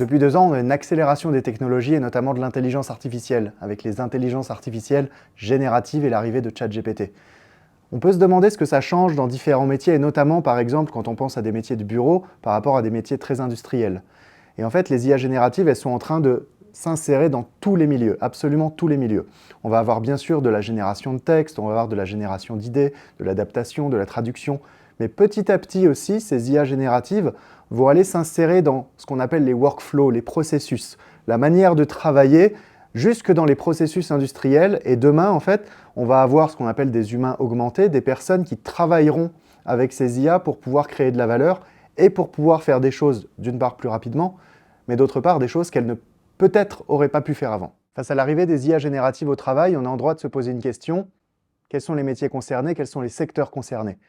Depuis 2 ans, on a une accélération des technologies et notamment de l'intelligence artificielle, avec les intelligences artificielles génératives et l'arrivée de ChatGPT. On peut se demander ce que ça change dans différents métiers, et notamment, par exemple, quand on pense à des métiers de bureau par rapport à des métiers très industriels. Et en fait, les IA génératives, elles sont en train de s'insérer dans tous les milieux, absolument tous les milieux. On va avoir bien sûr de la génération de texte, on va avoir de la génération d'idées, de l'adaptation, de la traduction, mais petit à petit aussi, ces IA génératives vont aller s'insérer dans ce qu'on appelle les workflows, les processus, la manière de travailler jusque dans les processus industriels. Et demain, en fait, on va avoir ce qu'on appelle des humains augmentés, des personnes qui travailleront avec ces IA pour pouvoir créer de la valeur et pour pouvoir faire des choses, d'une part plus rapidement, mais d'autre part des choses qu'elles ne peut-être auraient pas pu faire avant. Face à l'arrivée des IA génératives au travail, on est en droit de se poser une question. Quels sont les métiers concernés? Quels sont les secteurs concernés?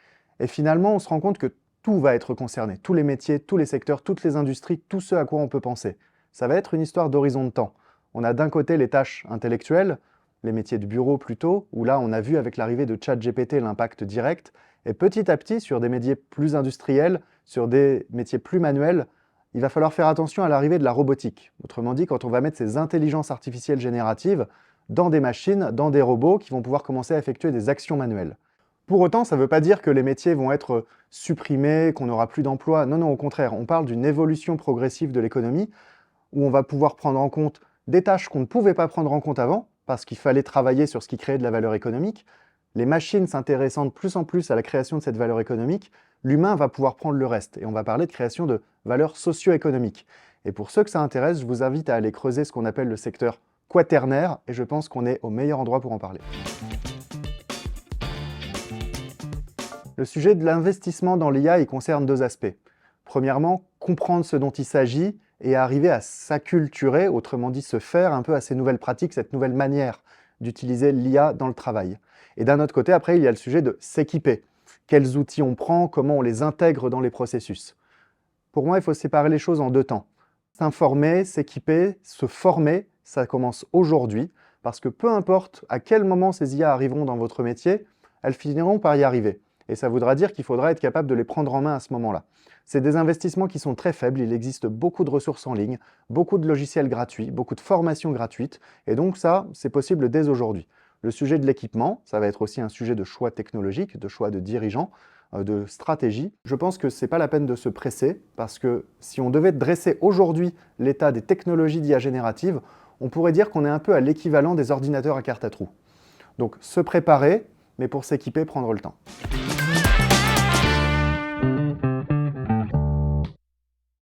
Et finalement, on se rend compte que tout va être concerné. Tous les métiers, tous les secteurs, toutes les industries, tout ce à quoi on peut penser. Ça va être une histoire d'horizon de temps. On a d'un côté les tâches intellectuelles, les métiers de bureau plutôt, où là on a vu avec l'arrivée de ChatGPT l'impact direct, et petit à petit sur des métiers plus industriels, sur des métiers plus manuels, il va falloir faire attention à l'arrivée de la robotique. Autrement dit, quand on va mettre ces intelligences artificielles génératives dans des machines, dans des robots qui vont pouvoir commencer à effectuer des actions manuelles. Pour autant, ça ne veut pas dire que les métiers vont être supprimés, qu'on n'aura plus d'emplois. Non, non, au contraire, on parle d'une évolution progressive de l'économie où on va pouvoir prendre en compte des tâches qu'on ne pouvait pas prendre en compte avant, parce qu'il fallait travailler sur ce qui créait de la valeur économique. Les machines s'intéressant de plus en plus à la création de cette valeur économique, l'humain va pouvoir prendre le reste. Et on va parler de création de valeur socio-économique. Et pour ceux que ça intéresse, je vous invite à aller creuser ce qu'on appelle le secteur quaternaire, et je pense qu'on est au meilleur endroit pour en parler. Le sujet de l'investissement dans l'IA, il concerne 2 aspects. Premièrement, comprendre ce dont il s'agit et arriver à s'acculturer, autrement dit se faire un peu à ces nouvelles pratiques, cette nouvelle manière d'utiliser l'IA dans le travail. Et d'un autre côté, après, il y a le sujet de s'équiper. Quels outils on prend, comment on les intègre dans les processus. Pour moi, il faut séparer les choses en 2 temps. S'informer, s'équiper, se former, ça commence aujourd'hui, parce que peu importe à quel moment ces IA arriveront dans votre métier, elles finiront par y arriver. Et ça voudra dire qu'il faudra être capable de les prendre en main à ce moment-là. C'est des investissements qui sont très faibles, il existe beaucoup de ressources en ligne, beaucoup de logiciels gratuits, beaucoup de formations gratuites, et donc ça, c'est possible dès aujourd'hui. Le sujet de l'équipement, ça va être aussi un sujet de choix technologique, de choix de dirigeants, de stratégie. Je pense que ce n'est pas la peine de se presser, parce que si on devait dresser aujourd'hui l'état des technologies d'IA générative, on pourrait dire qu'on est un peu à l'équivalent des ordinateurs à carte à trous. Donc se préparer, mais pour s'équiper, prendre le temps.